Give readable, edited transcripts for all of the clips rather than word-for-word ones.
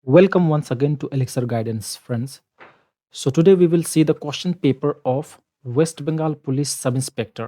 Welcome once again to Elixir Guidance, friends. So today we will see the question paper of West Bengal Police Sub Inspector,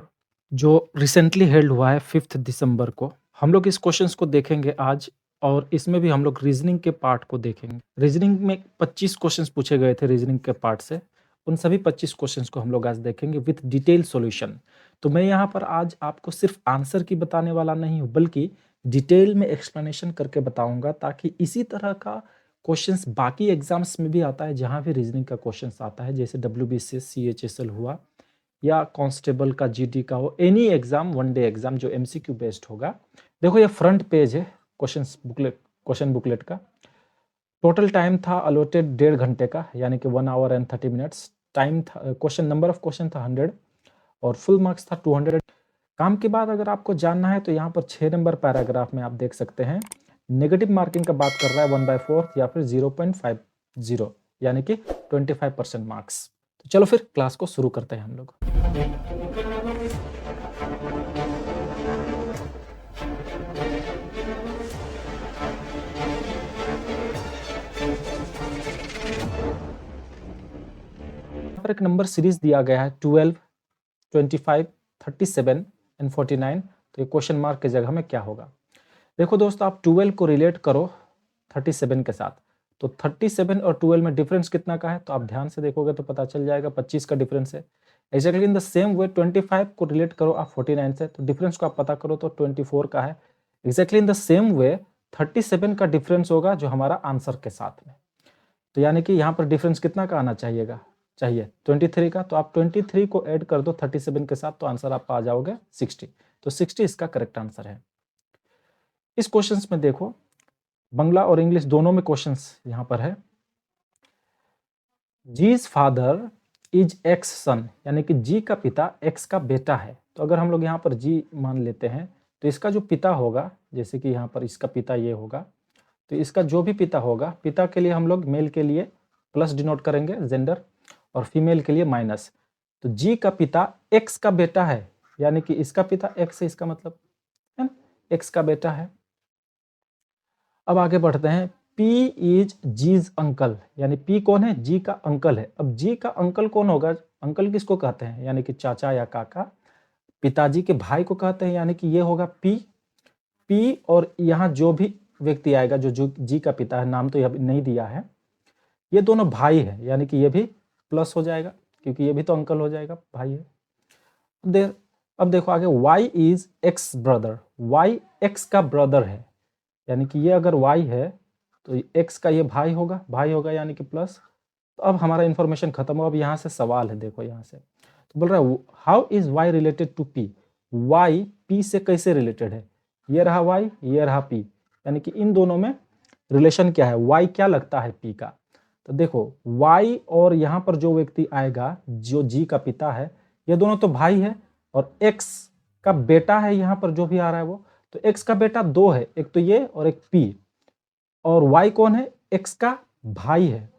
जो recently held हुआ है 5 दिसंबर को। हम लोग इस questions को देखेंगे आज और इसमें भी हम लोग रीजनिंग के पार्ट को देखेंगे। रीजनिंग में 25 क्वेश्चंस पूछे गए थे रीजनिंग के पार्ट से। उन सभी 25 क्वेश्चंस को हम लोग आज देखेंगे विथ डिटेल सॉल्यूशन। तो मैं यहाँ पर आज आपको सिर्फ आंसर की बताने वाला नहीं हूँ, बल्कि डिटेल में एक्सप्लेनेशन करके बताऊंगा, ताकि इसी तरह का क्वेश्चंस बाकी एग्जाम्स में भी आता है, जहाँ भी रीजनिंग का क्वेश्चंस आता है, जैसे WBCS CHSL हुआ या कांस्टेबल का GD का हो, any exam, one day exam जो MCQ बेस्ड होगा। देखो ये फ्रंट पेज है क्वेश्चन बुकलेट का। टोटल टाइम था अलॉटेड 1.5 घंटे का, यानी कि 1 आवर एंड 30 मिनट्स टाइम था। क्वेश्चन नंबर ऑफ क्वेश्चन था 100 और फुल मार्क्स था 200। काम के बाद अगर आपको जानना है तो यहाँ पर 6 नंबर पैराग्राफ में आप देख सकते हैं, नेगेटिव मार्किंग का बात कर रहा है 1/4 या फिर 0.50, यानी कि 25% मार्क्स। तो चलो फिर क्लास को शुरू करते हैं हम लोग। पर एक नंबर सीरीज दिया गया है 12, 25, 37 एंड 49। तो ये क्वेश्चन मार्क की जगह में क्या होगा? देखो दोस्तों, आप 12 को रिलेट करो 37 के साथ, तो 37 और 12 में डिफरेंस कितना का है? तो आप ध्यान से देखोगे तो पता चल जाएगा 25 का डिफरेंस है। Exactly in the same way 25 को रिलेट करो आप 49 से, तो डिफरेंस को आप पता करो तो 24 का है। Exactly in the same way 37 का डिफरेंस होगा जो हमारा आंसर के साथ में। तो यानी कि यहाँ पर डिफरेंस कितना का आना चाहिए 23 का। तो आप 23 को ऐड कर दो 37 के साथ, तो आंसर आपका आ जाओगे 60। तो 60 इसका करेक्ट आंसर है। इस क्वेश्चंस में देखो, बांग्ला और इंग्लिश दोनों में क्वेश्चंस यहाँ पर है। जीज फादर इज एक्स सन, यानी कि जी का पिता एक्स का बेटा है। तो अगर हम लोग यहाँ पर जी मान लेते हैं तो इसका जो पिता होगा, जैसे कि यहाँ पर इसका पिता ये होगा, तो इसका जो भी पिता होगा, पिता के लिए हम लोग मेल के लिए प्लस डिनोट करेंगे जेंडर, और फीमेल के लिए माइनस। तो जी का पिता एक्स का बेटा है, यानी कि इसका पिता एक्स है, इसका मतलब है ना, एक्स का बेटा है। अब आगे बढ़ते हैं। P इज जीज अंकल, यानी P कौन है? जी का अंकल है। अब जी का अंकल कौन होगा? अंकल किसको कहते हैं? यानी कि चाचा या काका। पिताजी के भाई को कहते हैं, यानी कि ये होगा P। P और यहाँ जो भी व्यक्ति आएगा जो जी का पिता है, नाम तो यह नहीं दिया है, ये दोनों भाई है, यानी कि ये भी प्लस हो जाएगा, क्योंकि ये भी तो अंकल हो जाएगा, भाई है। अब देखो आगे, Y is x brother. Y x का ब्रदर है, यानी कि ये अगर y है तो x का ये भाई होगा यानी कि प्लस। तो अब हमारा इंफॉर्मेशन खत्म हो। अब यहाँ से सवाल है, देखो यहाँ से तो बोल रहा है how is y related to p। y p से कैसे रिलेटेड है? ये रहा y, ये रहा p, यानी कि इन दोनों में रिलेशन क्या है? y क्या लगता है p का? तो देखो y और यहाँ पर जो व्यक्ति आएगा, जो जी का पिता है, ये दोनों तो भाई है, और x का बेटा है यहाँ पर जो भी आ रहा है वो। तो x का बेटा दो है, एक तो ये और एक p, और y कौन है? x का भाई है,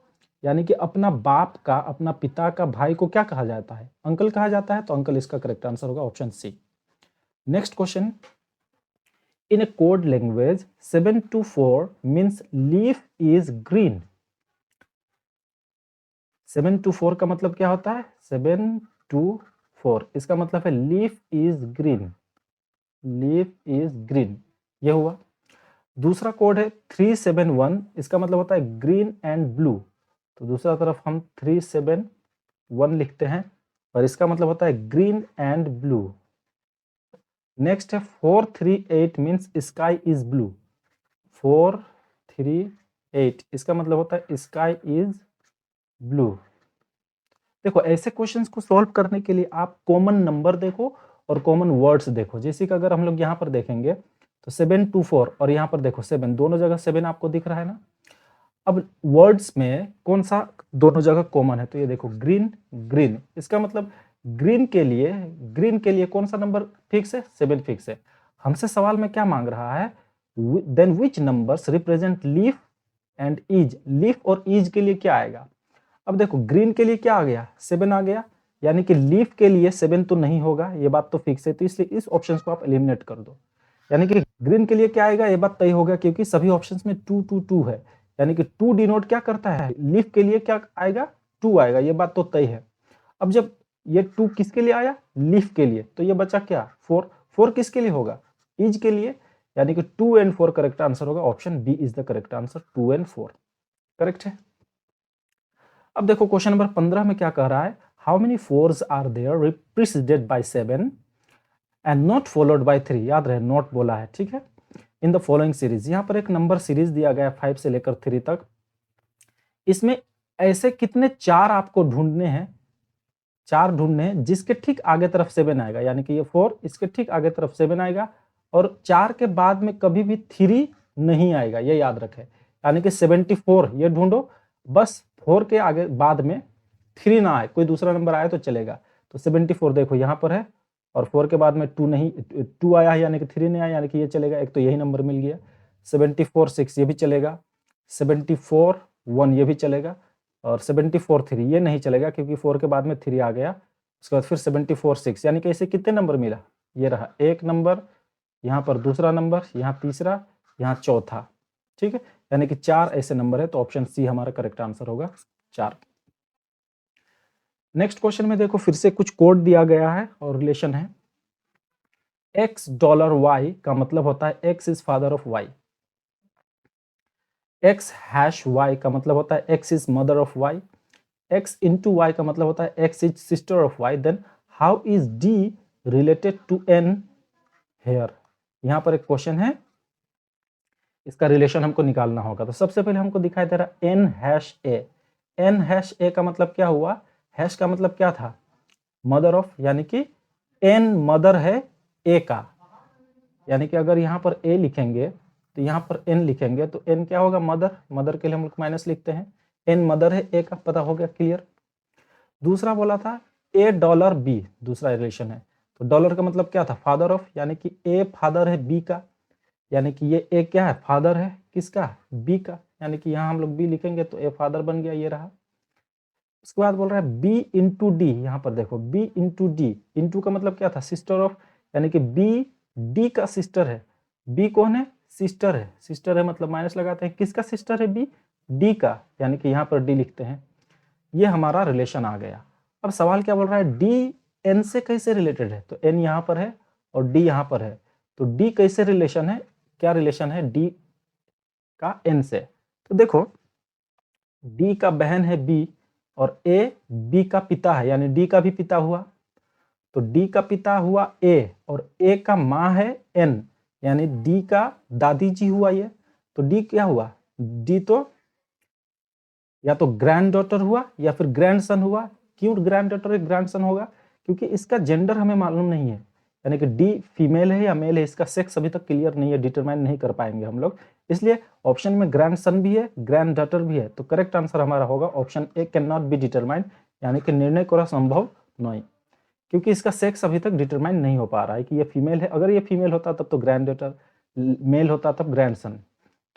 यानी कि अपना बाप का, अपना पिता का भाई को क्या कहा जाता है? अंकल कहा जाता है। तो अंकल इसका करेक्ट आंसर होगा option C. Next question, in a code language 724 means leaf is green. 724 का मतलब क्या होता है? 724 इसका मतलब है leaf is green, leaf is green, ये हुआ। दूसरा कोड है 371, इसका मतलब होता है ग्रीन एंड ब्लू। तो दूसरा तरफ हम 371 लिखते हैं, और इसका मतलब होता है ग्रीन एंड ब्लू। नेक्स्ट है 438 मीन्स स्काई इज ब्लू। 438 इसका मतलब होता है स्काई इज ब्लू। देखो ऐसे क्वेश्चंस को सॉल्व करने के लिए आप कॉमन नंबर देखो और कॉमन वर्ड्स देखो। जैसे कि अगर हम लोग यहाँ पर देखेंगे तो 724 और यहाँ पर देखो 7, दोनों जगह 7 आपको दिख रहा है ना। अब वर्ड्स में कौन सा दोनों जगह कॉमन है? तो ये देखो ग्रीन, ग्रीन, इसका मतलब ग्रीन के लिए कौन सा नंबर फिक्स है? 7 फिक्स है। हमसे सवाल में क्या मांग रहा है? Then which numbers represent leaf and ease. Leaf और ईज के लिए क्या आएगा? अब देखो ग्रीन के लिए क्या आ गया? 7 आ गया, यानी कि लीफ के लिए 7 तो नहीं होगा, ये बात तो फिक्स है। तो इसलिए इस ऑप्शन को आप एलिमिनेट कर दो, यानी कि ग्रीन के लिए क्या आएगा? ये बात तय होगा, क्योंकि सभी ऑप्शंस में 2 2 2 है, यानी कि 2 डिनोट क्या करता है, लीफ के लिए क्या आएगा, 2 आएगा, ये बात तो तय है। अब जब ये 2 किसके लिए आया, लीफ के लिए, तो ये बचा क्या, 4। 4 किसके लिए होगा, इज के लिए, यानी कि 2 एंड 4 करेक्ट आंसर होगा, option B is the correct answer, 2 and 4 correct है। अब देखो क्वेश्चन नंबर 15 में क्या कह रहा है, how many 4s are there represented by 7 and not followed by 3, याद रहे नॉट बोला है, ठीक है, इन द फॉलोइंग सीरीज। यहाँ पर एक नंबर सीरीज दिया गया है 5 से लेकर 3 तक, इसमें ऐसे कितने 4 आपको ढूंढने हैं, 4 ढूंढने हैं जिसके ठीक आगे तरफ 7 आएगा, यानी कि ये 4 इसके ठीक आगे तरफ 7 आएगा, और 4 के बाद में कभी भी 3 नहीं आएगा, ये याद रखें। यानी कि 74 ये ढूंढो, बस 4 के आगे बाद में 3 ना आए, कोई दूसरा नंबर आए तो चलेगा। तो 74 देखो यहाँ पर है, और 4 के बाद में 2 नहीं, 2 आया है यानी कि 3 नहीं आया, यानी कि ये चलेगा, एक तो यही नंबर मिल गया। 74 6 ये भी चलेगा, 74 1 ये भी चलेगा, और 74 3 ये नहीं चलेगा क्योंकि 4 के बाद में 3 आ गया। उसके बाद फिर 74 6, यानी कि ऐसे कितने नंबर मिला, ये रहा एक नंबर, यहाँ पर दूसरा नंबर, यहाँ तीसरा, यहाँ चौथा, ठीक है, यानी कि 4 ऐसे नंबर है, तो ऑप्शन सी हमारा करेक्ट आंसर होगा 4। नेक्स्ट क्वेश्चन में देखो फिर से कुछ कोड दिया गया है और रिलेशन है, x डॉलर y का मतलब होता है x is father of y, x hash y का मतलब होता है x is mother of y, x into y का मतलब होता है x is sister of y, then how is d related to n here. यहाँ पर एक क्वेश्चन है, इसका रिलेशन हमको निकालना होगा। तो सबसे पहले हमको दिखाई दे रहा n hash a, n hash a का मतलब क्या हुआ, हैश का मतलब क्या था, मदर ऑफ, यानी कि n मदर है a का, यानी कि अगर यहाँ पर a लिखेंगे तो यहाँ पर n लिखेंगे तो n क्या होगा, मदर, मदर के लिए हम लोग माइनस लिखते हैं, n मदर है a का, पता हो गया, क्लियर। दूसरा बोला था a डॉलर b, दूसरा रिलेशन है, तो डॉलर का मतलब क्या था, फादर ऑफ, यानी कि a फादर है b का, यानी कि ये a क्या है, फादर है किसका, b का, यानी कि यहाँ हम लोग b लिखेंगे तो a फादर बन गया, ये रहा। उसके बाद बोल रहा है b इंटू डी, यहाँ पर देखो b इंटू डी, इंटू का मतलब क्या था, सिस्टर ऑफ, यानी कि b d का सिस्टर है, b कौन है, सिस्टर है, सिस्टर है मतलब माइनस लगाते हैं, किसका सिस्टर है b, d का, यानी कि यहाँ पर d लिखते हैं, ये हमारा रिलेशन आ गया। अब सवाल क्या बोल रहा है, d n से कैसे रिलेटेड है, तो n यहाँ पर है और d यहाँ पर है, तो d कैसे रिलेशन है, क्या रिलेशन है d का n से, तो देखो d का बहन है b और a b का पिता है, यानी d का भी पिता हुआ, तो d का पिता हुआ a और a का माँ है n, यानी d का दादी जी हुआ ये, तो d क्या हुआ, d तो या तो ग्रैंड डॉटर हुआ या फिर ग्रैंड सन हुआ। क्यों ग्रैंड डॉटर है, ग्रैंड सन होगा, क्योंकि इसका जेंडर हमें मालूम नहीं है, यानी कि डी फीमेल है या मेल है, इसका सेक्स अभी तक क्लियर नहीं है, डिटरमाइन नहीं कर पाएंगे हम लोग, इसलिए ऑप्शन में ग्रैंड सन भी है, ग्रैंड डॉटर भी है, तो करेक्ट आंसर हमारा होगा option A, can not be determined, यानी कि निर्णय करा संभव नहीं, क्योंकि इसका सेक्स अभी तक डिटरमाइन नहीं हो पा रहा है कि ये फीमेल है, अगर ये फीमेल होता तब तो ग्रैंड डॉटर, मेल होता तब ग्रैंड सन,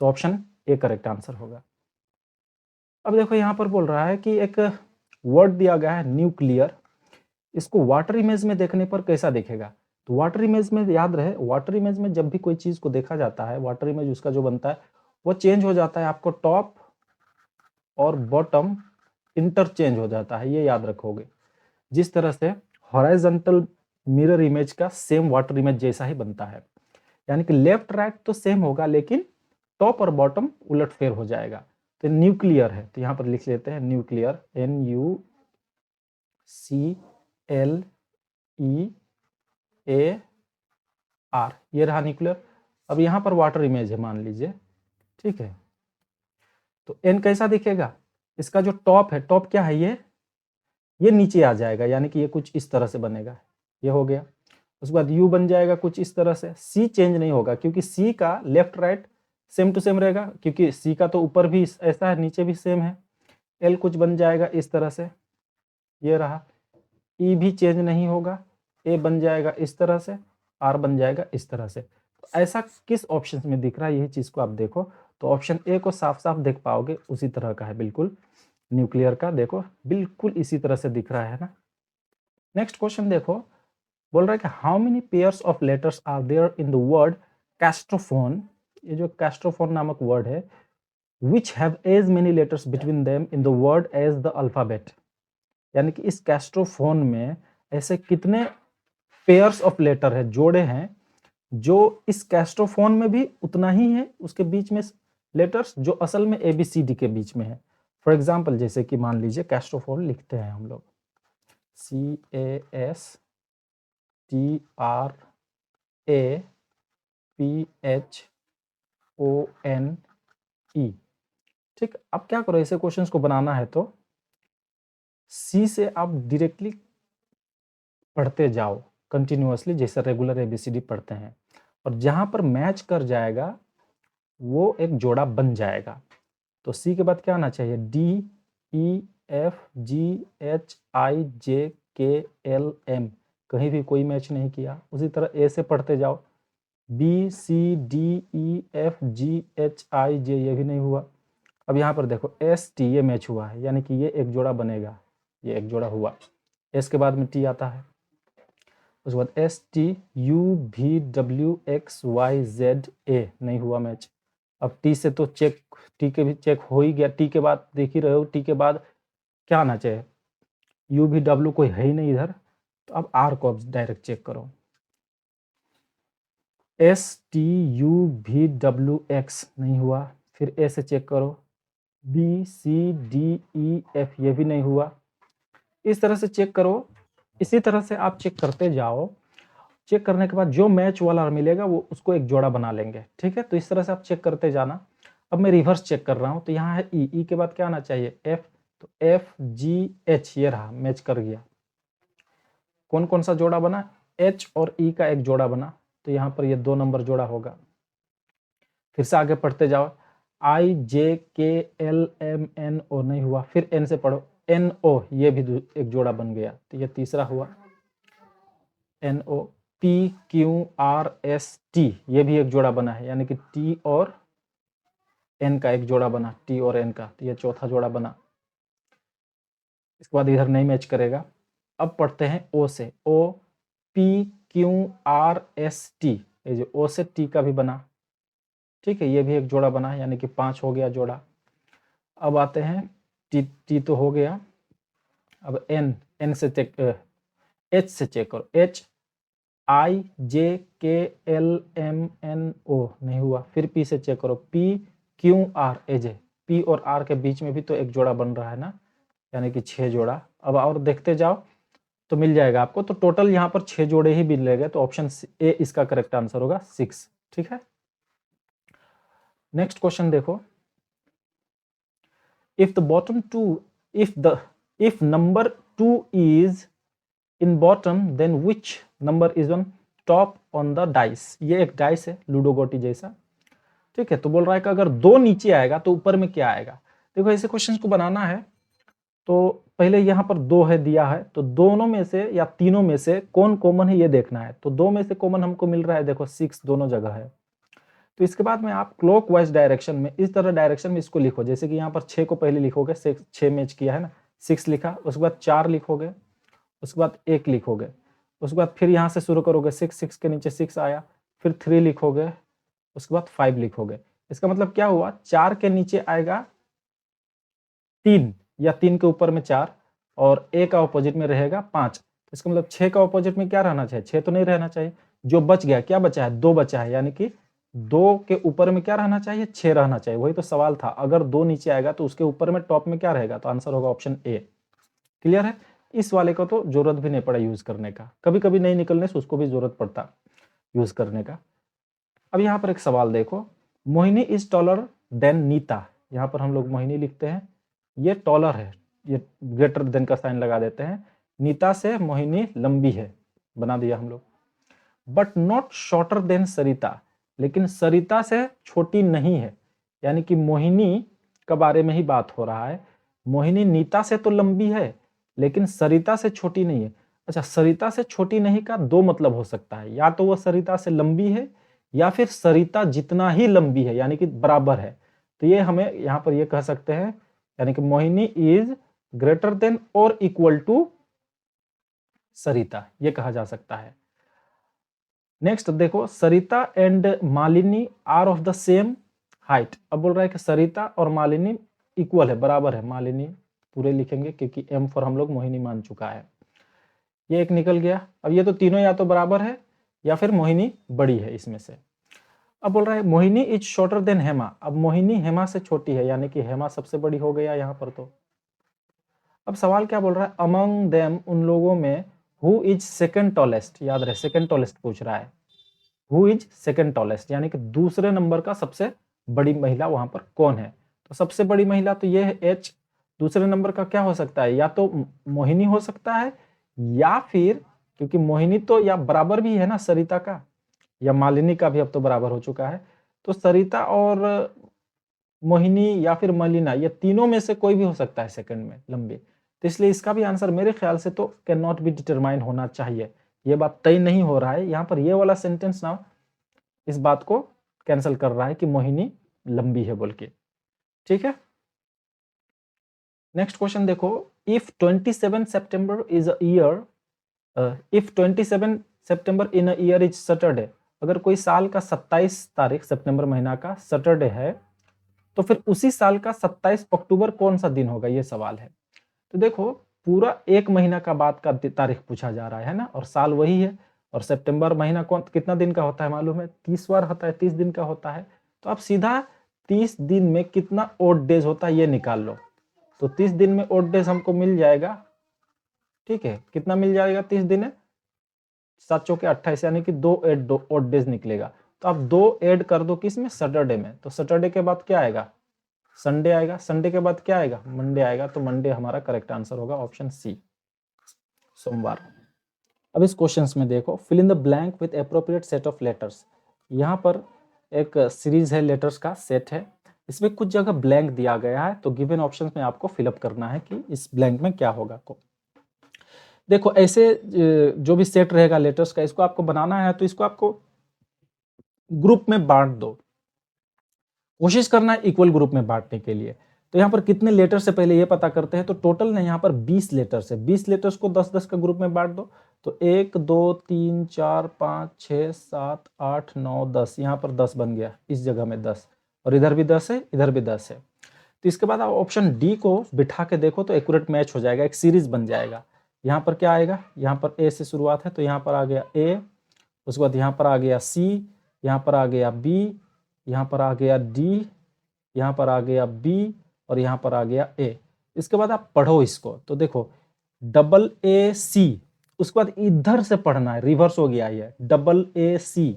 तो ऑप्शन ए करेक्ट आंसर होगा। अब देखो यहाँ पर बोल रहा है कि एक वर्ड दिया गया है न्यूक्लियर, इसको वाटर इमेज में देखने पर कैसा दिखेगा, तो वाटर इमेज में याद रहे, वाटर इमेज में जब भी कोई चीज को देखा जाता है, वाटर इमेज उसका जो बनता है वो चेंज हो जाता है, आपको टॉप और बॉटम इंटरचेंज हो जाता है, ये याद रखोगे, जिस तरह से हॉराइजॉन्टल मिरर इमेज का सेम वाटर इमेज जैसा ही बनता है, यानी कि लेफ्ट राइट तो सेम होगा लेकिन टॉप और बॉटम उलट फेर हो जाएगा, तो न्यूक्लियर है, तो यहाँ पर लिख लेते हैं न्यूक्लियर, NuClear, ये रहा न्यूक्लियर। अब यहाँ पर वाटर इमेज है मान लीजिए, ठीक है, तो N कैसा दिखेगा, इसका जो टॉप है, टॉप क्या है, ये नीचे आ जाएगा, यानी कि ये कुछ इस तरह से बनेगा, ये हो गया। उसके बाद U बन जाएगा कुछ इस तरह से, C चेंज नहीं होगा क्योंकि C का left right same to same रहेगा, क्योंकि C का तो ऊपर भी ऐसा है नीचे भी सेम है। L कुछ बन जाएगा इस तरह से, ये रहा। E भी चेंज नहीं होगा, A बन जाएगा इस तरह से, R बन जाएगा इस तरह से। तो ऐसा किस ऑप्शन में दिख रहा है, यही चीज को आप देखो, तो ऑप्शन ए को साफ साफ देख पाओगे, उसी तरह का है बिल्कुल, न्यूक्लियर का देखो बिल्कुल इसी तरह से दिख रहा है ना। नेक्स्ट क्वेश्चन देखो, बोल रहा है कि how many pairs of letters are there in the word castrophone, ये जो कैस्ट्रोफोन नामक वर्ड है which have as many letters between them in the word as the alphabet। यानी कि इस कैस्ट्रोफोन में ऐसे कितने पेयर्स ऑफ लेटर है, जोड़े हैं, जो इस कैस्ट्रोफोन में भी उतना ही है उसके बीच में लेटर्स जो असल में ABCD के बीच में है। फॉर एग्जाम्पल जैसे कि मान लीजिए कैस्ट्रोफोन लिखते हैं हम लोग CASTRAPHONE। ठीक, अब क्या करो, ऐसे क्वेश्चंस को बनाना है तो सी से आप डायरेक्टली पढ़ते जाओ कंटिन्यूअसली, जैसे रेगुलर ABCD पढ़ते हैं, और जहां पर मैच कर जाएगा वो एक जोड़ा बन जाएगा। तो सी के बाद क्या आना चाहिए, DEFGHIJKLM, कहीं भी कोई मैच नहीं किया। उसी तरह ए से पढ़ते जाओ, BCDEFGHIJ, ये भी नहीं हुआ। अब यहाँ पर देखो ST, ये मैच हुआ है, यानी कि ये एक जोड़ा बनेगा, ये एक जोड़ा हुआ। एस के बाद में टी आता है, उसके बाद STUVWXYZA, नहीं हुआ मैच। अब टी से तो चेक, टी के भी चेक हो ही गया। टी के बाद देख ही रहे हो, टी के बाद क्या आना चाहिए, UVW, कोई है ही नहीं इधर। तो अब आर को अब डायरेक्ट चेक करो, STUVWX, नहीं हुआ। फिर ए से चेक करो, BCDEF, ये भी नहीं हुआ। इस तरह से चेक करो, इसी तरह से आप चेक करते जाओ। चेक करने के बाद जो मैच वाला मिलेगा वो उसको एक जोड़ा बना लेंगे, ठीक है। तो इस तरह से आप चेक करते जाना। अब मैं रिवर्स चेक कर रहा हूँ, तो यहाँ है ई के बाद क्या आना चाहिए, F, तो FGH, ये रहा, मैच कर गया। कौन कौन सा जोड़ा बना, H और E का एक जोड़ा बना, तो यहाँ पर ये 2 नंबर जोड़ा होगा। फिर से आगे पढ़ते जाओ, IJKLMNO, नहीं हुआ। फिर N से पढ़ो, NO, ये भी एक जोड़ा बन गया, तो ये तीसरा हुआ। NO, PQRST, ये भी एक जोड़ा बना है, यानी कि T और N का एक जोड़ा बना, T और N का, तो ये चौथा जोड़ा बना। इसके बाद इधर नहीं मैच करेगा। अब पढ़ते हैं O से, OPQRST, ये जो O से T का भी बना, ठीक है, ये भी एक जोड़ा बना, यानी कि 5 हो गया जोड़ा। अब आते हैं T तो हो गया। अब N से चेक, H से चेक करो, HIJKLMNO, नहीं हुआ। फिर P से चेक करो, PQRAJ, P और R के बीच में भी तो एक जोड़ा बन रहा है ना, यानी कि 6 जोड़ा। अब और देखते जाओ तो मिल जाएगा आपको। तो टोटल यहाँ पर 6 जोड़े ही मिलेंगे, तो ऑप्शन ए इसका करेक्ट आंसर होगा, 6, ठीक है। नेक्स्ट क्वेश्चन देखो, if the bottom two, if number 2 is in bottom, then which number is on top on the dice। ये एक डाइस है लूडो गोटी जैसा, ठीक है। तो बोल रहा है कि अगर 2 नीचे आएगा तो ऊपर में क्या आएगा। देखो ऐसे क्वेश्चन को बनाना है तो पहले यहाँ पर 2 है दिया है, तो दोनों में से या तीनों में से कौन कॉमन है ये देखना है। तो 2 में से कॉमन हमको मिल रहा है, देखो 6 दोनों जगह है। तो इसके बाद में आप क्लॉकवाइज डायरेक्शन में, इस तरह डायरेक्शन में इसको लिखो, जैसे कि यहाँ पर 6 को पहले लिखोगे, 6 मैच किया है ना, 6 लिखा, उसके बाद 4 लिखोगे, उसके बाद 1 लिखोगे, उसके बाद फिर यहाँ से शुरू करोगे, 6 के नीचे 6 आया, फिर 3 लिखोगे, उसके बाद 5 लिखोगे। इसका मतलब क्या हुआ, 4 के नीचे आएगा 3 या 3 के ऊपर में 4, और ए का ऑपोजिट में रहेगा 5। इसका मतलब 6 का ऑपोजिट में क्या रहना चाहिए, 6 तो नहीं रहना चाहिए। जो बच गया, क्या बचा है, 2 बचा है, यानी कि 2 के ऊपर में क्या रहना चाहिए, 6 रहना चाहिए। वही तो सवाल था, अगर 2 नीचे आएगा तो उसके ऊपर में टॉप में क्या रहेगा, तो आंसर होगा ऑप्शन ए। क्लियर है। इस वाले को तो जरूरत भी नहीं पड़ा यूज करने का, कभी कभी नहीं निकलने से उसको भी जरूरत पड़ता यूज करने का। अब यहाँ पर एक सवाल देखो, Mohini is taller than Nita. यहाँ पर हम लोग मोहिनी लिखते हैं, ये टॉलर है, ये ग्रेटर देन का साइन लगा देते हैं। नीता से मोहिनी लंबी है, बना दिया हम लोग। बट नॉट शॉर्टर देन सरिता, लेकिन सरिता से छोटी नहीं है, यानी कि मोहिनी के बारे में ही बात हो रहा है। मोहिनी नीता से तो लंबी है, लेकिन सरिता से छोटी नहीं है। अच्छा, सरिता से छोटी नहीं का 2 मतलब हो सकता है, या तो वो सरिता से लंबी है, या फिर सरिता जितना ही लंबी है, यानी कि बराबर है। तो ये हमें यहाँ पर ये कह सकते हैं, यानी कि मोहिनी इज ग्रेटर देन और इक्वल टू सरिता, ये कहा जा सकता है। नेक्स्ट देखो, Sarita and Malini are of the same height. अब बोल रहा है कि सरिता और मालिनी इक्वल है, बराबर है। मालिनी पूरे लिखेंगे क्योंकि M फॉर हम लोग मोहिनी मान चुका है। ये एक निकल गया। अब ये तो तीनों या तो बराबर है या फिर मोहिनी बड़ी है इसमें से। अब बोल रहा है Mohini is shorter than Hema. अब मोहिनी हेमा से छोटी है, यानी कि हेमा सबसे बड़ी हो गया यहाँ पर। तो अब सवाल क्या बोल रहा है, अमंग देम, उन लोगों में, हु इज सेकंड टॉलेस्ट। याद रहे सेकंड टॉलेस्ट पूछ रहा है। हु इज सेकंड टॉलेस्ट यानी कि दूसरे नंबर का सबसे बड़ी महिला वहां पर कौन है। तो सबसे बड़ी महिला तो ये है H। दूसरे नंबर का क्या हो सकता है, या तो मोहिनी हो सकता है, या फिर क्योंकि मोहिनी तो या बराबर भी है ना सरिता का, या मालिनी का भी अब तो बराबर हो चुका है। तो सरिता और मोहिनी या फिर मलिना, ये तीनों में से कोई भी हो सकता है सेकंड में लंबी। तो इसलिए इसका भी आंसर मेरे ख्याल से तो कैन नॉट बी डिटरमाइन होना चाहिए। ये बात तय नहीं हो रहा है यहाँ पर। ये वाला सेंटेंस ना इस बात को कैंसिल कर रहा है कि मोहिनी लंबी है बोल के। ठीक है, नेक्स्ट क्वेश्चन देखो। If 27 September is a year, if 27 September in a year is Saturday, अगर कोई साल का 27 तारीख सितंबर महीना का सैटरडे है, तो फिर उसी साल का 27 अक्टूबर कौन सा दिन होगा, ये सवाल है। तो देखो पूरा एक महीना का बाद का तारीख पूछा जा रहा है ना, और साल वही है। और सितंबर महीना कौन कितना दिन का होता है मालूम है, 30 बार होता है, 30 दिन का होता है। तो आप सीधा 30 दिन में कितना ओड डेज होता है ये निकाल लो। तो 30 दिन में ओड डेज हमको मिल जाएगा। ठीक है, कितना मिल जाएगा 30 दिन में, 7 चौके 28, यानी कि 2 ओड डेज निकलेगा। तो आप 2 ऐड कर दो किस में, सैटरडे में। तो सैटरडे के बाद क्या आएगा, संडे आएगा। संडे के बाद क्या आएगा, मंडे आएगा। तो मंडे हमारा करेक्ट आंसर होगा ऑप्शन सी, सोमवार। अब इस क्वेश्चंस में देखो, fill in the blank with appropriate set of letters. यहाँ पर एक सीरीज है, लेटर्स का सेट है। इसमें कुछ जगह ब्लैंक दिया गया है, तो गिवन ऑप्शंस में आपको फिलअप करना है कि इस ब्लैंक में क्या होगा। देखो ऐसे जो भी सेट रहेगा लेटर्स का, इसको आपको बनाना है तो इसको आपको ग्रुप में बांट दो। कोशिश करना है इक्वल ग्रुप में बांटने के लिए। तो यहाँ पर कितने लेटर से पहले ये पता करते हैं। तो टोटल ना यहाँ पर 20 लेटर्स है। 20 लेटर्स को 10-10 का ग्रुप में बांट दो। तो 1 2 3 4 5 6 7 8 9 10, यहाँ पर 10 बन गया, इस जगह में 10, और इधर भी 10 है, इधर भी 10 है। तो इसके बाद आप ऑप्शन डी को बिठा के देखो तो एक्यूरेट मैच हो जाएगा, एक सीरीज बन जाएगा। यहाँ पर क्या आएगा, यहाँ पर ए से शुरुआत है तो यहाँ पर आ गया ए, उसके बाद यहाँ पर आ गया सी, यहाँ पर आ गया बी, यहाँ पर आ गया डी, यहाँ पर आ गया बी, और यहाँ पर आ गया ए। इसके बाद आप पढ़ो इसको तो देखो डबल ए सी, उसके बाद इधर से पढ़ना है, रिवर्स हो गया ये, डबल ए सी।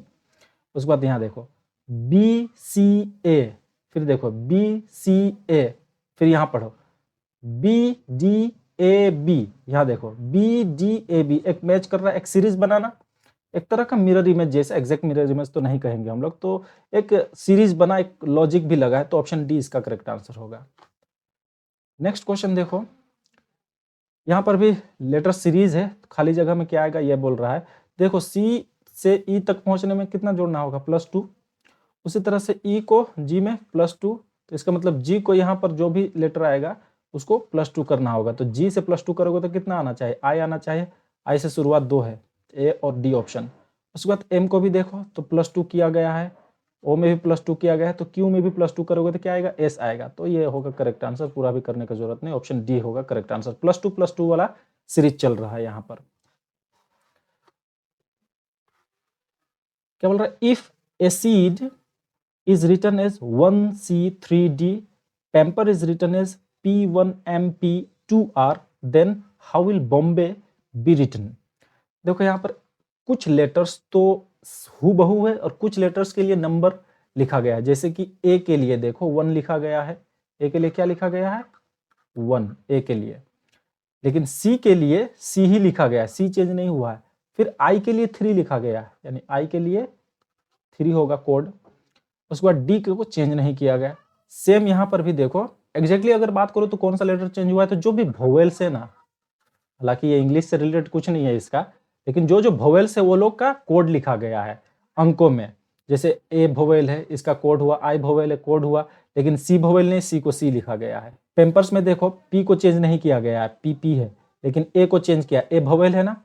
उसके बाद यहाँ देखो बी सी ए, फिर देखो बी सी ए, फिर यहाँ पढ़ो बी डी ए बी, यहाँ देखो बी डी ए बी, एक मैच कर रहा है, एक सीरीज बनाना, एक तरह का मिरर इमेज जैसे, एग्जैक्ट मिरर इमेज तो नहीं कहेंगे हम लोग, तो एक सीरीज बना, एक लॉजिक भी लगा है। तो ऑप्शन डी इसका करेक्ट आंसर होगा। नेक्स्ट क्वेश्चन देखो, यहाँ पर भी लेटर सीरीज है, खाली जगह में क्या आएगा ये बोल रहा है। देखो सी से ई तक पहुंचने में कितना जोड़ना होगा, +2। उसी तरह से ई को जी में +2, तो इसका मतलब जी को यहाँ पर जो भी लेटर आएगा उसको +2 करना होगा। तो जी से +2 करोगे तो कितना आना चाहिए, आई आना चाहिए। आई से शुरुआत 2 है, ए और डी ऑप्शन। उसके बाद एम को भी देखो तो +2 किया गया है, ओ में भी +2 किया गया है, तो क्यू में भी +2 करोगे तो क्या आएगा, एस आएगा। तो ये होगा करेक्ट आंसर, पूरा भी करने की जरूरत नहीं, ऑप्शन डी होगा करेक्ट आंसर। +2 वाला सीरीज चल रहा है यहाँ पर। क्या बोल रहा है, if acid is written as 1C3D, pamper is written as P1MP2R, then how will Bombay be written? देखो यहाँ पर कुछ लेटर्स तो हूबहू है और कुछ लेटर्स के लिए नंबर लिखा गया है। जैसे कि ए के लिए देखो 1 लिखा गया है, ए के लिए क्या लिखा गया है, 1 ए के लिए। लेकिन सी के लिए सी ही लिखा गया है, सी चेंज नहीं हुआ है। फिर आई के लिए 3 लिखा गया है, यानी आई के लिए 3 होगा कोड। उसके बाद डी को चेंज नहीं किया गया। सेम यहाँ पर भी देखो एग्जैक्टली अगर बात करो तो कौन सा लेटर चेंज हुआ है, तो जो भी वोवेल्स है ना, हालांकि ये इंग्लिश से रिलेटेड कुछ नहीं है इसका, लेकिन जो जो वोवेल्स है वो लोग का कोड लिखा गया है अंकों में। जैसे ए वोवेल है, इसका कोड हुआ, आई वोवेल है, कोड हुआ, लेकिन सी वोवेल नहीं, सी को सी लिखा गया है। पेम्पर्स में देखो पी को चेंज नहीं किया गया है, पी पी है, लेकिन ए को चेंज किया, ए वोवेल है ना,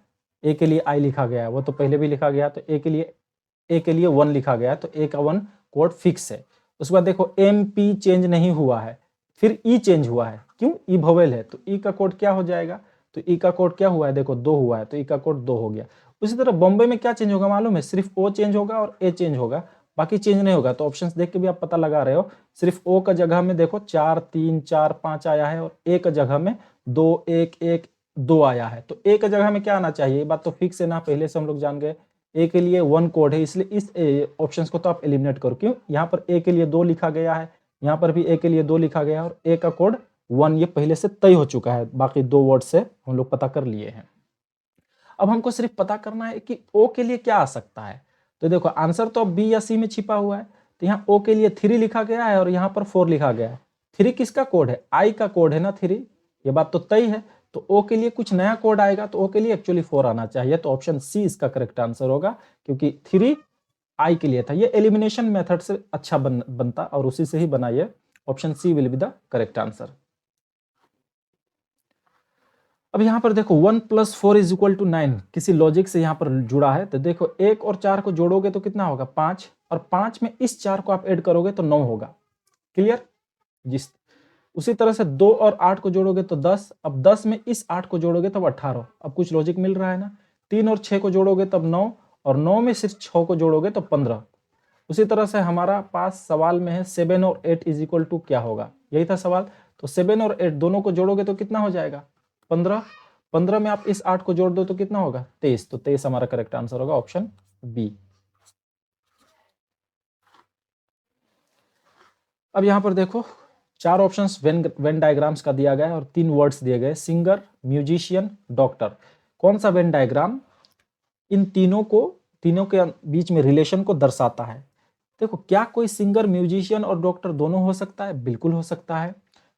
ए के लिए आई लिखा गया है, वो तो पहले भी लिखा गया, तो ए के लिए 1 लिखा गया है, तो ए का 1 कोड फिक्स है। उसके बाद देखो एम पी चेंज नहीं हुआ है, फिर ई चेंज हुआ है, क्यों? ई वोवेल है, तो ई का कोड क्या हो जाएगा? तो ई का कोड क्या हुआ है? देखो 2 हुआ है, तो ई का कोड 2 हो गया। उसी तरह बॉम्बे में क्या चेंज होगा मालूम है? सिर्फ ओ चेंज होगा और ए चेंज होगा, बाकी चेंज नहीं होगा। तो ऑप्शंस देख के भी आप पता लगा रहे हो, सिर्फ ओ का जगह में देखो 4 3 4 5 आया है और ए का जगह में 2 1 1 2 आया है। तो ए का जगह में क्या आना चाहिए? ये बात तो फिक्स है ना, पहले से हम लोग जान गए। ए के लिए 1 कोड है, इसलिए इस ऑप्शंस को तो आप एलिमिनेट करो। क्यों? यहाँ पर ए के लिए 2 लिखा गया है, यहाँ पर भी ए के लिए 2 लिखा गया है और ए का कोड 1 ये पहले से तय हो चुका है, बाकी 2 वर्ड से हम लोग पता कर लिए हैं। अब हमको सिर्फ पता करना है कि ओ के लिए क्या आ सकता है। तो देखो आंसर तो बी या सी में छिपा हुआ है, तो यहाँ ओ के लिए 3 लिखा गया है और यहाँ पर 4 लिखा गया है। 3 किसका कोड है? आई का कोड है ना 3, ये बात तो तय है। तो ओ के लिए कुछ नया कोड आएगा, तो ओ के लिए एक्चुअली 4 आना चाहिए, तो ऑप्शन सी इसका करेक्ट आंसर होगा, क्योंकि 3 आई के लिए था। ये एलिमिनेशन मेथड से अच्छा बनता और उसी से ही बना ये। Option C will be the correct answer. अब यहाँ पर देखो 1 + 4 = 9 किसी लॉजिक से यहाँ पर जुड़ा है। तो देखो 1 और 4 को जोड़ोगे तो कितना होगा? 5, और 5 में इस 4 को आप ऐड करोगे तो 9 होगा। क्लियर? जिस उसी तरह से 2 और 8 को जोड़ोगे तो 10, अब 10 में इस 8 को जोड़ोगे तब 18। अब कुछ लॉजिक मिल रहा है ना। 3 और 6 को जोड़ोगे तब 9, और 9 में सिर्फ 6 को जोड़ोगे तो 15। उसी तरह से हमारा पास सवाल में है 7 और 8 = क्या होगा? यही था सवाल। तो 7 और 8 दोनों को जोड़ोगे तो कितना हो जाएगा? 15। 15 में आप इस 8 को जोड़ दो तो कितना होगा? 23। तो 23 हमारा करेक्ट आंसर होगा, ऑप्शन बी। अब यहां पर देखो 4 ऑप्शंस वेन डायग्राम्स का दिया गया है और 3 वर्ड्स दिए गए, सिंगर, म्यूजिशियन, डॉक्टर। कौन सा वेन डायग्राम इन तीनों के बीच में रिलेशन को दर्शाता है? देखो, क्या कोई सिंगर, म्यूजिशियन और डॉक्टर दोनों हो सकता है? बिल्कुल हो सकता है।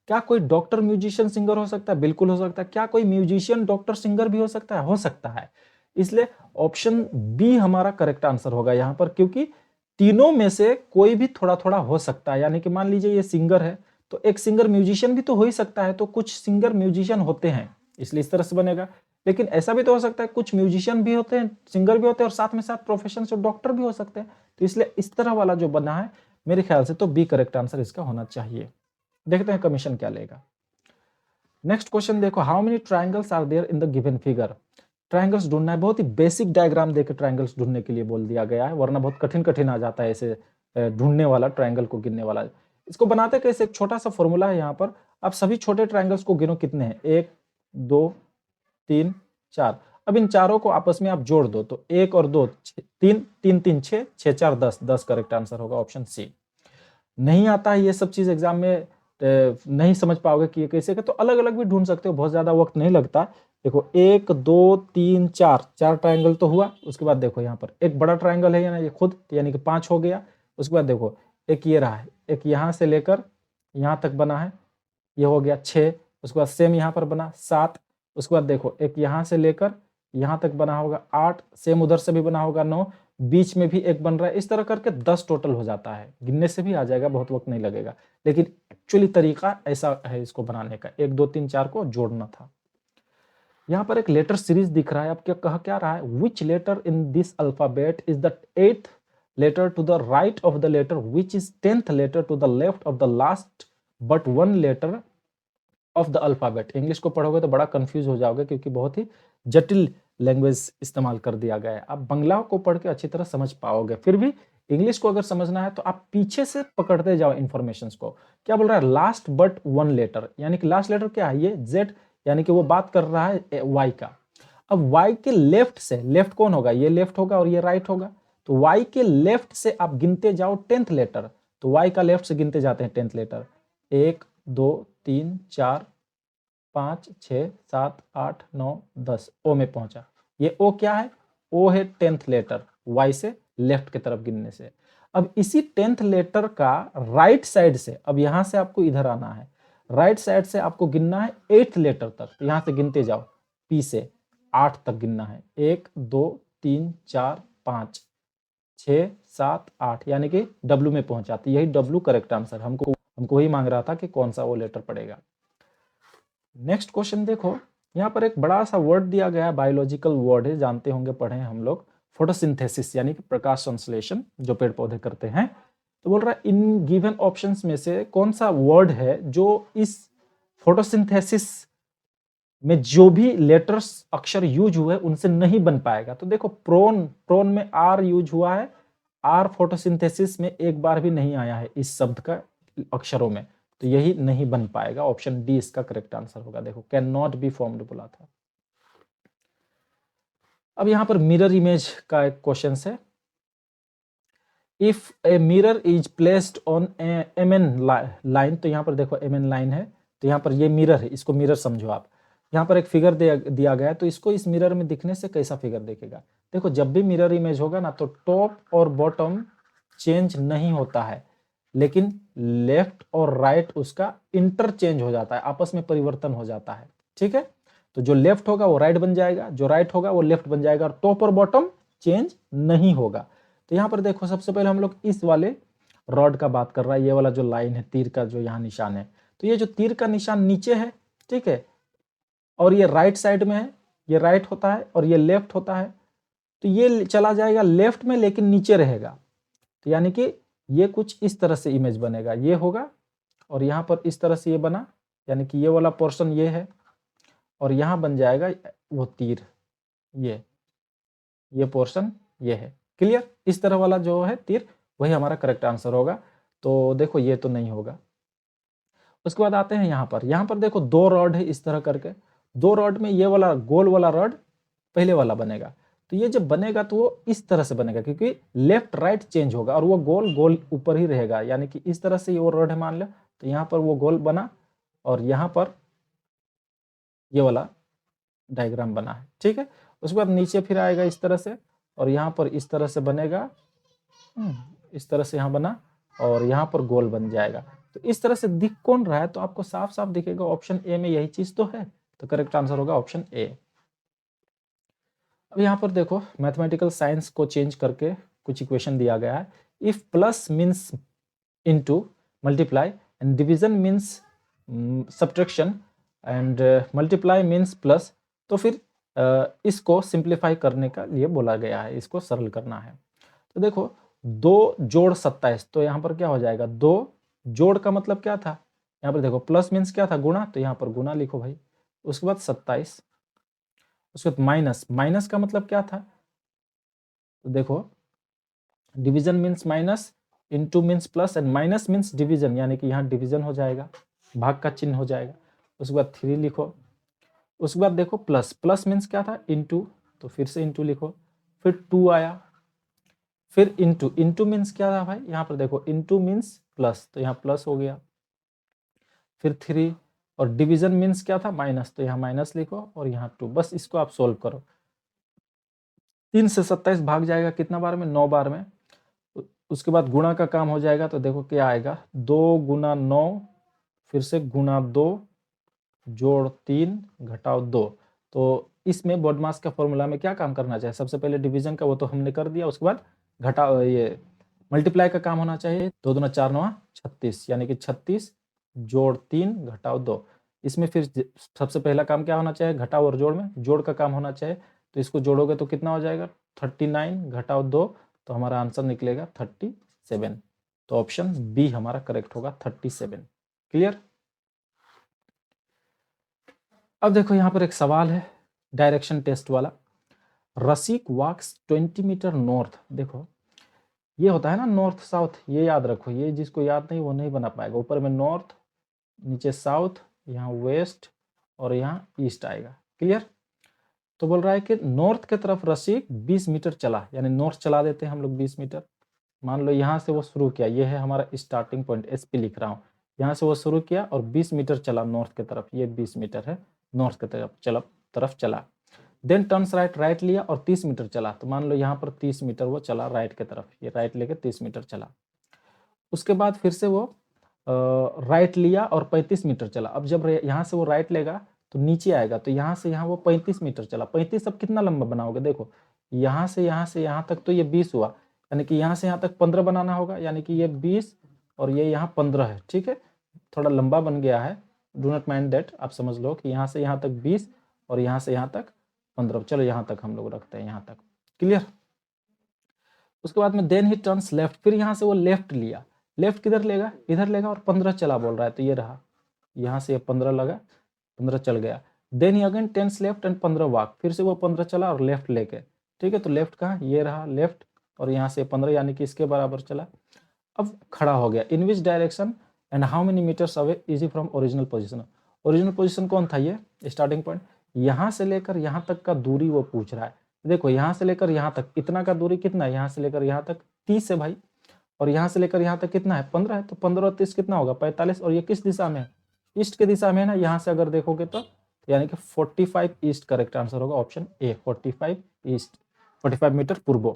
क्या कोई डॉक्टर म्यूजिशियन सिंगर हो सकता है? बिल्कुल हो सकता है। क्या कोई म्यूजिशियन डॉक्टर सिंगर भी हो सकता है? हो सकता है। इसलिए ऑप्शन बी हमारा करेक्ट आंसर होगा यहाँ पर, क्योंकि तीनों में से कोई भी थोड़ा थोड़ा हो सकता है। यानी कि मान लीजिए ये सिंगर है, तो एक सिंगर म्यूजिशियन भी तो हो ही सकता है, तो कुछ सिंगर म्यूजिशियन होते हैं, इसलिए इस तरह से बनेगा। लेकिन ऐसा भी तो हो सकता है कुछ म्यूजिशियन भी होते हैं, सिंगर भी होते हैं और साथ में साथ प्रोफेशन से डॉक्टर भी हो सकते हैं। तो इसलिए इस तरह वाला जो बना है मेरे ख्याल से तो बी करेक्ट आंसर इसका होना चाहिए। देखते हैं कमीशन क्या लेगा। नेक्स्ट क्वेश्चन देखो, how many triangles are there in the given figure? Triangles ढूंढना है, बहुत ही बेसिक डायग्राम देकर ट्रायंगल्स ढूंढने के लिए बोल दिया गया है, वरना बहुत कठिन कठिन आ जाता है ऐसे ढूंढने वाला, ट्रायंगल को गिनने वाला। इसको बनाते कैसे? एक छोटा सा फॉर्मूला है यहाँ पर। आप सभी छोटे ट्रायंगल्स को गिनो, कितने हैं? 1 2 3 4। अब इन चारों को आपस में आप जोड़ दो, तो 1 और 2 3 3 3 6 6 4 10 10 करेक्ट आंसर होगा, ऑप्शन सी। नहीं आता है ये सब चीज एग्जाम में, नहीं समझ पाओगे कि ये कैसे का, तो अलग अलग भी ढूंढ सकते हो, बहुत ज्यादा वक्त नहीं लगता। देखो 1 2 3 4 4 ट्रायंगल तो हुआ। उसके बाद देखो यहाँ पर एक बड़ा ट्रायंगल है, ये खुद, यानी कि 5 हो गया। उसके बाद देखो एक ये रहा है, एक यहाँ से लेकर यहाँ तक बना है, ये हो गया 6। उसके बाद सेम यहाँ पर बना 7। उसके बाद देखो एक यहाँ से लेकर यहाँ तक बना होगा 8, सेम उधर से भी बना होगा 9, बीच में भी एक बन रहा है। इस तरह करके 10 टोटल हो जाता है, गिनने से भी आ जाएगा, बहुत वक्त नहीं लगेगा। लेकिन एक्चुअली तरीका ऐसा है इसको बनाने का, 1 2 3 4 को जोड़ना था। यहाँ पर एक लेटर सीरीज दिख रहा है। अब क्या रहा है? Which letter in this alphabet is the 8th letter to the right of the letter which is 10th letter to the left of the last but 1 letter of the alphabet. English को पढ़ोगे तो बड़ा confuse हो जाओगे, क्योंकि बहुत ही जटिल language इस्तेमाल कर दिया गया है। आप बंगला को पढ़ के अच्छी तरह समझ पाओगे, फिर भी इंग्लिश को अगर समझना है तो आप पीछे से पकड़ते जाओ इंफॉर्मेशन को। क्या बोल रहा है? लास्ट बट 1 लेटर, यानी कि लास्ट लेटर क्या है? ये जेड, यानी कि वो बात कर रहा है वाई का। अब वाई के लेफ्ट से, लेफ्ट कौन होगा? ये लेफ्ट होगा और ये राइट होगा। तो वाई के लेफ्ट से आप गिनते जाओ 10th लेटर, तो वाई का लेफ्ट से गिनते जाते हैं 10th लेटर। 1 2 3 4 5 6 7 8 9 10, ओ में पहुंचा। ये ओ क्या है? ओ है 10th लेटर, वाई से लेफ्ट की तरफ गिनने से। अब इसी 10th लेटर का राइट साइड से, अब यहां से आपको इधर आना है, राइट साइड से आपको गिनना है 8th लेटर तक। तो यहां से गिनते जाओ, पी से 8 तक गिनना है। 1 2 3 4 5 6 7 8, यानी कि डब्ल्यू में पहुंचाती। यही डब्ल्यू करेक्ट आंसर, हमको वही मांग रहा था कि कौन सा वो लेटर पड़ेगा। नेक्स्ट क्वेश्चन देखो, यहाँ पर एक बड़ा सा वर्ड दिया गया है, बायोलॉजिकल वर्ड है, जानते होंगे, पढ़े हैं हम लोग, फोटोसिंथेसिस, यानी कि प्रकाश संश्लेषण जो पेड़ पौधे करते हैं। तो बोल रहा है इन गिवन ऑप्शंस में से कौन सा वर्ड है जो इस फोटोसिंथेसिस में जो भी लेटर्स अक्षर यूज हुए उनसे नहीं बन पाएगा। तो देखो प्रोन में आर यूज हुआ है, आर फोटोसिंथेसिस में एक बार भी नहीं आया है इस शब्द का अक्षरों में, तो यही नहीं बन पाएगा। ऑप्शन डी इसका करेक्ट आंसर होगा। देखो कैन नॉट बी फॉर्म्ड बोला था। अब यहां पर मिरर इमेज का एक क्वेश्चन है। If a mirror is placed on M N line, तो यहाँ पर देखो एम एन लाइन है, तो यहाँ पर ये मिरर है, इसको मिरर समझो आप। यहाँ पर एक फिगर दिया गया है, तो इसको इस मिरर में दिखने से कैसा फिगर दिखेगा। देखो जब भी मिरर इमेज होगा ना, तो टॉप और बॉटम चेंज नहीं होता है, लेकिन लेफ्ट और राइट उसका इंटरचेंज हो जाता है, आपस में परिवर्तन हो जाता है। ठीक है, तो जो लेफ्ट होगा वो राइट बन जाएगा, जो राइट होगा वो लेफ्ट बन जाएगा, और टॉप और बॉटम चेंज नहीं होगा। तो यहाँ पर देखो सबसे पहले हम लोग इस वाले रॉड का बात कर रहा है, ये वाला जो लाइन है, तीर का जो यहाँ निशान है, तो ये जो तीर का निशान नीचे है, ठीक है, और ये राइट साइड में है, ये राइट होता है और ये लेफ्ट होता है, तो ये चला जाएगा लेफ्ट में लेकिन नीचे रहेगा। तो यानी कि ये कुछ इस तरह से इमेज बनेगा, ये होगा और यहाँ पर इस तरह से ये बना, यानी कि ये वाला पोर्शन ये है और यहाँ बन जाएगा वो तीर, ये पोर्शन ये है। क्लियर, इस तरह वाला जो है तीर वही हमारा करेक्ट आंसर होगा। तो देखो ये तो नहीं होगा। उसके बाद आते हैं यहाँ पर देखो दो रॉड है इस तरह करके, दो रॉड में ये वाला गोल वाला रॉड पहले वाला बनेगा, तो ये जब बनेगा तो वो इस तरह से बनेगा, क्योंकि लेफ्ट राइट चेंज होगा और वो गोल गोल ऊपर ही रहेगा, यानी कि इस तरह से वो रॉड है मान लो, तो यहाँ पर वो गोल बना और यहाँ पर ये वाला डायग्राम बना है। ठीक है, उसके बाद नीचे फिर आएगा इस तरह से और यहाँ पर इस तरह से बनेगा, इस तरह से यहाँ बना और यहाँ पर गोल बन जाएगा। तो इस तरह से दिख कौन रहा है, तो आपको साफ साफ दिखेगा ऑप्शन ए में यही चीज तो है, तो करेक्ट आंसर होगा ऑप्शन ए। अब यहाँ पर देखो मैथमेटिकल साइंस को चेंज करके कुछ इक्वेशन दिया गया है। If plus means into multiply and division means subtraction and multiply means plus, तो फिर इसको सिंप्लीफाई करने का लिए बोला गया है, इसको सरल करना है। तो देखो 2 जोड़ 27, तो यहाँ पर क्या हो जाएगा, 2 जोड़ का मतलब क्या था, यहाँ पर देखो प्लस मीन्स क्या था, गुणा, तो यहाँ पर गुणा लिखो भाई। उसके बाद 27, उसके बाद माइनस, माइनस का मतलब क्या था, तो देखो division means minus, into means plus and minus means division, यानी कि यहाँ डिवीजन हो जाएगा, भाग का चिन्ह हो जाएगा। उसके बाद 3 लिखो। उसके बाद देखो प्लस, प्लस मीन्स क्या था, इनटू, तो फिर से इनटू लिखो, फिर 2 आया, फिर इनटू, इनटू मीन्स क्या था भाई, यहाँ पर देखो इनटू मीन्स प्लस, तो यहाँ प्लस हो गया, फिर 3 और डिवीजन मीन्स क्या था, माइनस, तो यहाँ माइनस लिखो और यहाँ 2। बस इसको आप सोल्व करो। 3 से 27 भाग जाएगा कितना बार में, 9 बार में। उसके बाद गुणा का काम हो जाएगा, तो देखो क्या आएगा, 2 गुना 9, फिर से गुणा 2 जोड़ 3 घटाओ 2। तो इसमें बॉडमास का फॉर्मूला में क्या काम करना चाहिए, सबसे पहले डिवीजन का वो तो हमने कर दिया, उसके बाद घटाओ ये मल्टीप्लाई का काम होना चाहिए। 2 दूना 4 9 36, यानी कि 36 जोड़ 3 घटाओ 2। इसमें फिर सबसे पहला काम क्या होना चाहिए, घटाओ और जोड़ में जोड़ का काम होना चाहिए, तो इसको जोड़ोगे तो कितना हो जाएगा, 39 घटाओ 2, तो हमारा आंसर निकलेगा 37। तो ऑप्शन बी हमारा करेक्ट होगा, 37। क्लियर। अब देखो यहाँ पर एक सवाल है डायरेक्शन टेस्ट वाला। रसिक वॉक्स 20 मीटर नॉर्थ, देखो ये होता है ना नॉर्थ साउथ, ये याद रखो, ये जिसको याद नहीं वो नहीं बना पाएगा। ऊपर में नॉर्थ, नीचे साउथ, यहाँ वेस्ट और यहाँ ईस्ट आएगा। क्लियर। तो बोल रहा है कि नॉर्थ की तरफ रसिक 20 मीटर चला, यानी नॉर्थ चला देते हैं हम लोग 20 मीटर। मान लो यहाँ से वो शुरू किया, ये है हमारा स्टार्टिंग पॉइंट, एसपी लिख रहा हूँ। यहाँ से वो शुरू किया और 20 मीटर चला नॉर्थ की तरफ, ये 20 मीटर है नॉर्थ की तरफ चला। देन टर्न्स राइट, राइट लिया और 30 मीटर चला। तो मान लो यहाँ पर 30 मीटर वो चला राइट की तरफ, ये राइट लेके 30 मीटर चला। उसके बाद फिर से वो राइट लिया और 35 मीटर चला। अब जब यहाँ से वो राइट लेगा तो नीचे आएगा, तो यहाँ से यहाँ वो 35 मीटर चला। 35 अब कितना लंबा बनाओगे, देखो यहाँ से यहाँ तक तो ये 20 हुआ, यानी कि यहाँ से यहाँ तक 15 बनाना होगा, यानी कि ये 20 और ये यहाँ 15 है। ठीक है, थोड़ा लंबा बन गया है, डू नॉट माइंड दैट, आप समझ लो कि यहाँ से यहाँ तक 20 और यहाँ से यहाँ तक 15। चलो यहाँ तक हम लोग रखते हैं, यहाँ तक। क्लियर। उसके बाद में देन ही टर्न्स लेफ्ट, फिर यहाँ से वो लेफ्ट लिया, लेफ्ट किधर लेगा, इधर लेगा, और 15 चला बोल रहा है, तो ये रहा, यहाँ से 15 लगा, 15 चल गया। देन ही again tens left and 15 walk, फिर से वो 15 चला और लेफ्ट लेके, ठीक है, तो लेफ्ट कहाँ, ये रहा लेफ्ट, और यहाँ से 15 यानी कि इसके बराबर चला। अब खड़ा हो गया, in which direction and how many metres away is from original position. Original position कौन था, ये स्टार्टिंग पॉइंट, यहाँ से लेकर यहाँ तक का दूरी वो पूछ रहा है। देखो यहाँ से लेकर यहाँ तक इतना का दूरी कितना है, यहाँ से लेकर यहाँ तक 30 है भाई, और यहाँ से लेकर यहाँ तक कितना है 15 है, तो 15 और 30 कितना होगा 45, और ये किस दिशा में है, ईस्ट के दिशा में है ना, यहाँ से अगर देखोगे तो यानी कि 45 ईस्ट करेक्ट आंसर होगा, ऑप्शन ए 45 ईस्ट, 45 मीटर पूर्व।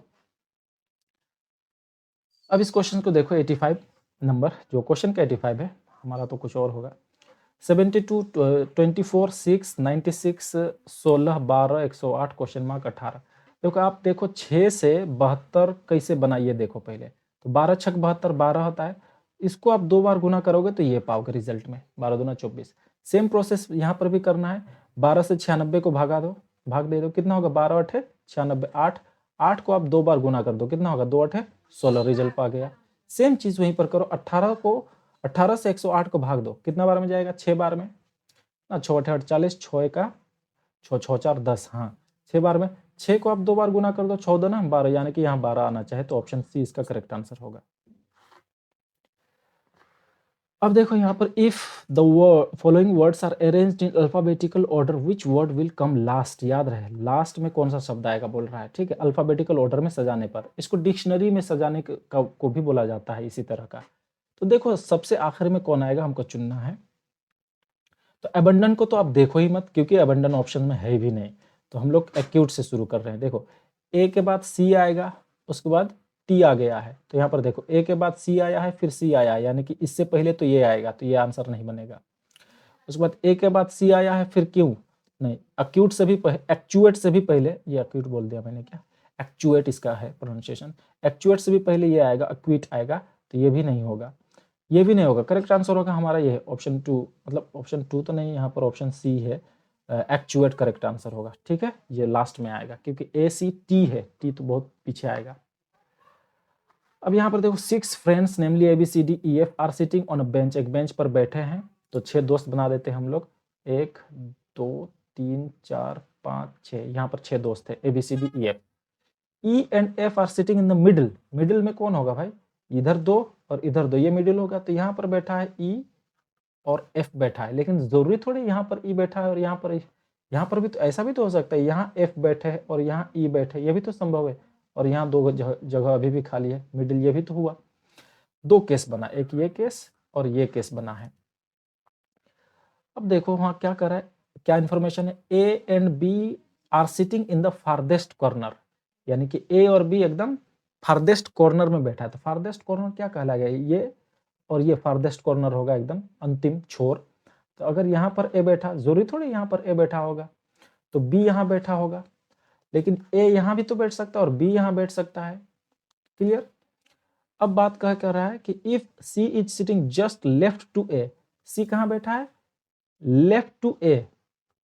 अब इस क्वेश्चन को देखो, 85 नंबर जो क्वेश्चन का 85 है, हमारा तो कुछ और होगा। 72 24 6 96 16 12 108 क्वेश्चन मार्क 18। देखो आप देखो 6 से 72 कैसे बनाइए, देखो पहले तो 12 छक 72 12 होता है, इसको आप 2 बार गुना करोगे तो ये पाओगे रिजल्ट में 12 दूना 24। सेम प्रोसेस यहाँ पर भी करना है, 12 से 96 को भागा दो, भाग दे दो, कितना होगा 12 8 96, 8 8 को आप 2 बार गुना कर दो, कितना होगा 2 8 16, रिजल्ट पा गया। सेम चीज वहीं पर करो, 18 से 108 को भाग दो, कितना बार में जाएगा 6 बार में ना, 6 8 48, 6 का 6 6 4 10, हाँ 6 बार में, 6 को आप 2 बार गुना कर दो, 14 ना 12, यानी कि यहाँ 12 आना चाहे, तो ऑप्शन सी इसका करेक्ट आंसर होगा। अब देखो यहाँ पर if the following words are arranged in alphabetical order which word will come last, याद रहे लास्ट में कौन सा शब्द आएगा बोल रहा है, ठीक है, अल्फाबेटिकल ऑर्डर में सजाने पर, इसको डिक्शनरी में सजाने को भी बोला जाता है इसी तरह का। तो देखो सबसे आखिर में कौन आएगा हमको चुनना है, तो अबंडन को तो आप देखो ही मत, क्योंकि अबंडन ऑप्शन में है भी नहीं, तो हम लोग एक्यूट से शुरू कर रहे हैं। देखो ए के बाद सी आएगा, उसके बाद टी आ गया है, तो यहाँ पर देखो ए के बाद सी आया है, फिर सी आया है, यानी कि इससे पहले तो ये आएगा, तो ये आंसर नहीं बनेगा। उसके बाद ए के बाद सी आया है, फिर क्यों नहीं, एक्यूट से भी एक्चुएट से भी पहले, ये एक्यूट बोल दिया मैंने क्या, एक्चुएट इसका है प्रोनाउंसिएशन, एक्चुएट से भी पहले ये आएगा, एक्विट आएगा, तो ये भी नहीं होगा, ये भी नहीं होगा। करेक्ट आंसर होगा हमारा ये ऑप्शन 2, मतलब ऑप्शन 2 तो नहीं, यहाँ पर ऑप्शन सी है, एक्चुएट करेक्ट आंसर होगा, ठीक है, ये लास्ट में आएगा, क्योंकि ए सी टी है, टी तो बहुत पीछे आएगा। अब यहाँ पर देखो 6 friends namely A B C D E F are sitting on a bench, एक बेंच पर बैठे हैं, तो 6 दोस्त बना देते हैं हम लोग, 1 2 3 4 5 6, यहाँ पर 6 दोस्त है, A B C D E F, E and F are sitting in the middle, middle में कौन होगा भाई, इधर 2 और इधर 2, ये मिडिल होगा, तो यहाँ पर बैठा है ई और एफ बैठा है, लेकिन जरूरी थोड़ी यहाँ पर ई बैठा है और यहाँ पर भी तो ऐसा भी तो हो सकता है, यहाँ एफ बैठे है और यहाँ ई बैठे, ये भी तो संभव है, और यहाँ 2 जगह अभी भी खाली है, मिडिल ये भी तो हुआ, 2 केस बना, एक ये केस और ये केस बना है। अब देखो वहां क्या कर रहा है, क्या इंफॉर्मेशन है, A and B are sitting in the farthest corner, यानी कि ए और बी एकदम फारदेस्ट कॉर्नर में बैठा है, तो फारदेस्ट कॉर्नर क्या कहलाएगा, ये और ये फारदेस्ट कॉर्नर होगा एकदम अंतिम छोर। तो अगर यहाँ पर ए बैठा, जरूरी थोड़ी यहाँ पर ए बैठा होगा, तो बी यहाँ बैठा होगा, लेकिन ए यहाँ भी तो बैठ सकता है और बी यहाँ बैठ सकता है, क्लियर। अब बात कह कर रहा है कि if C is sitting just left to A, C कहाँ बैठा है, लेफ्ट टू ए,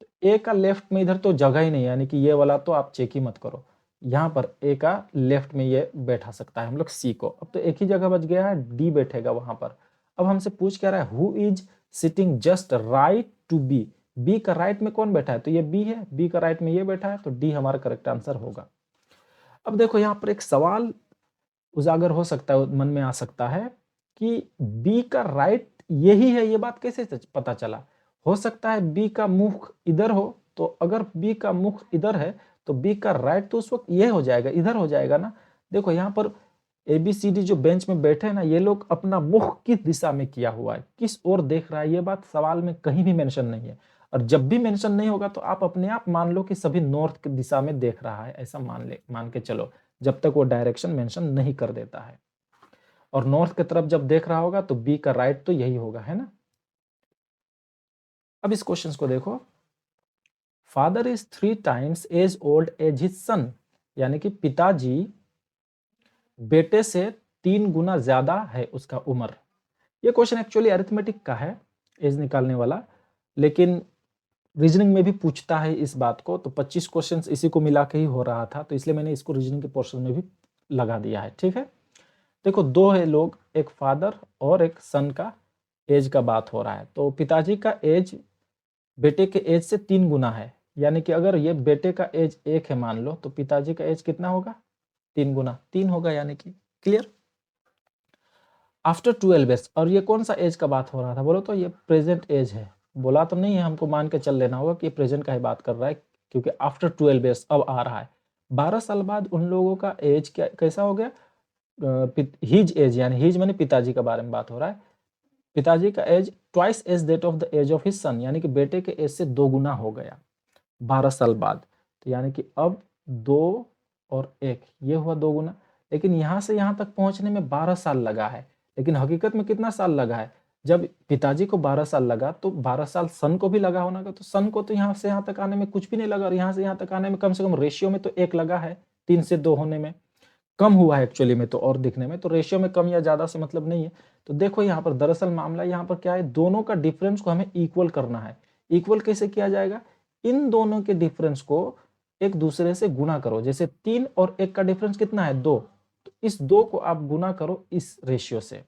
तो ए का लेफ्ट में इधर तो जगह ही नहीं है, यानी कि ये वाला तो आप चेक ही मत करो, यहाँ पर ए का लेफ्ट में ये बैठा सकता है हम लोग सी को, अब तो एक ही जगह बच गया है, डी बैठेगा वहां पर। अब हमसे पूछ क्या रहा है, who is sitting just right to B, B का राइट में कौन बैठा है, तो ये बी है, बी का राइट में ये बैठा है, तो डी हमारा करेक्ट आंसर होगा। अब देखो यहाँ पर एक सवाल उजागर हो सकता है, मन में आ सकता है कि बी का राइट यही है, ये बात कैसे पता चला, हो सकता है बी का मुख इधर हो, तो अगर बी का मुख इधर है तो बी का राइट तो उस वक्त ये हो जाएगा, इधर हो जाएगा ना। देखो यहाँ पर ए बी सी डी जो बेंच में बैठे हैं ना, ये लोग अपना मुख किस दिशा में किया हुआ है, किस ओर देख रहा है, ये बात सवाल में कहीं भी मेंशन नहीं है, और जब भी मेंशन नहीं होगा तो आप अपने आप मान लो कि सभी नॉर्थ की दिशा में देख रहा है, ऐसा मान के चलो, जब तक वो डायरेक्शन मेंशन नहीं कर देता है, और नॉर्थ की तरफ जब देख रहा होगा तो बी का राइट तो यही होगा, है ना। अब इस क्वेश्चन को देखो, father is 3 times as old as his son, यानी कि पिताजी बेटे से 3 गुना ज्यादा है उसका उम्र। ये क्वेश्चन एक्चुअली अरिथमेटिक का है, एज निकालने वाला, लेकिन रीजनिंग में भी पूछता है इस बात को, तो 25 क्वेश्चंस इसी को मिला के ही हो रहा था, तो इसलिए मैंने इसको रीजनिंग के पोर्शन में भी लगा दिया है, ठीक है। देखो दो है लोग, एक फादर और एक सन का एज का बात हो रहा है। तो पिताजी का एज बेटे के एज से 3 गुना है, यानी कि अगर ये बेटे का एज 1 है मान लो, तो पिताजी का एज कितना होगा? 3 गुना, 3 होगा, यानी कि क्लियर। आफ्टर 12 ईयर्स, और ये कौन सा एज का बात हो रहा था बोलो तो? ये प्रेजेंट एज है, बोला तो नहीं है, हमको मान के चल लेना होगा कि ये प्रेजेंट का ही बात कर रहा है, क्योंकि आफ्टर 12 ईयर्स अब आ रहा है। 12 साल बाद उन लोगों का एज क्या कैसा हो गया? हिज एज, यानी हिज माने पिताजी का बारे में बात हो रहा है। पिताजी का age twice as that of the age of his son, यानी कि बेटे के एज से 2 गुना हो गया 12 साल बाद। तो यानी कि अब 2 और 1 ये हुआ 2 गुना, लेकिन यहाँ से यहाँ तक पहुँचने में 12 साल लगा है। लेकिन हकीकत में कितना साल लगा है? जब पिताजी को 12 साल लगा तो 12 साल सन को भी लगा होना, तो सन को तो यहाँ से यहाँ तक आने में कुछ भी नहीं लगा, और यहाँ से यहाँ तक आने में कम से कम रेशियो में तो 1 लगा है, 3 से 2 होने में। कम हुआ है एक्चुअली में तो, और दिखने में तो रेशियो में कम या ज़्यादा से मतलब नहीं है। तो देखो यहाँ पर दरअसल मामला यहाँ पर क्या है, दोनों का डिफरेंस को हमें इक्वल करना है। इक्वल कैसे किया जाएगा? इन दोनों के डिफरेंस को एक दूसरे से गुणा करो। जैसे 3 और 1 का डिफरेंस कितना है? 2, तो इस 2 को आप गुना करो इस रेशियो से,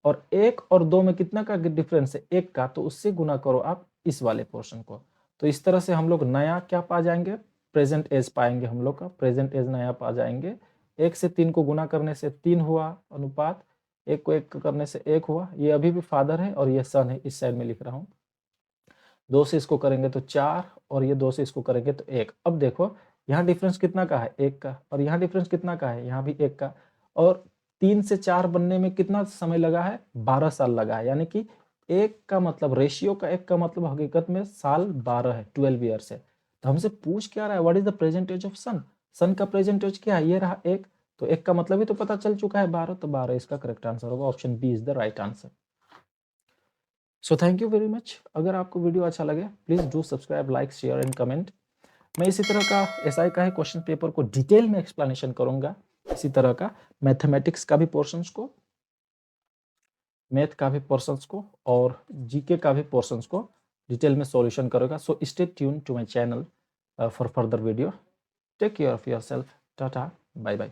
और 1 और 2 में कितना का डिफरेंस है? 1 का, तो उससे गुना करो आप इस वाले पोर्शन को। तो इस तरह से हम लोग नया क्या पा जाएंगे? प्रेजेंट एज पाएंगे हम लोग का, प्रेजेंट एज नया पा जाएंगे। 1 से 3 को गुना करने से 3 हुआ अनुपात, 1 को 1 करने से 1 हुआ। ये अभी भी फादर है और ये सन है, इस साइड में लिख रहा हूँ। 2 से इसको करेंगे तो 4, और ये 2 से इसको करेंगे तो 1। अब देखो यहाँ डिफरेंस कितना का है? 1 का, और यहाँ डिफरेंस कितना का है? यहाँ भी 1 का। और 3 से 4 बनने में कितना समय लगा है? 12 साल लगा है, यानी कि 1 का मतलब रेशियो का 1 का मतलब हकीकत में साल 12 है, 12 ईयर्स है। तो हमसे पूछ क्या रहा है? What is the present age of son? Son का प्रेजेंट एज क्या है? ये रहा 1, तो 1 का मतलब ही तो पता चल चुका है 12, तो 12 इसका करेक्ट आंसर होगा, option B is the right answer. So thank you very much. अगर आपको वीडियो अच्छा लगे please do subscribe, like, share and comment. मैं इसी तरह का एसआई का है क्वेश्चन पेपर को डिटेल में एक्सप्लेनेशन करूंगा, इसी तरह का मैथमेटिक्स का भी पोर्शंस को, मैथ का भी पोर्शंस को, और जीके का भी पोर्शंस को डिटेल में सॉल्यूशन करेगा। So stay tune to my channel for further video. Take care of yourself. Tata, bye bye.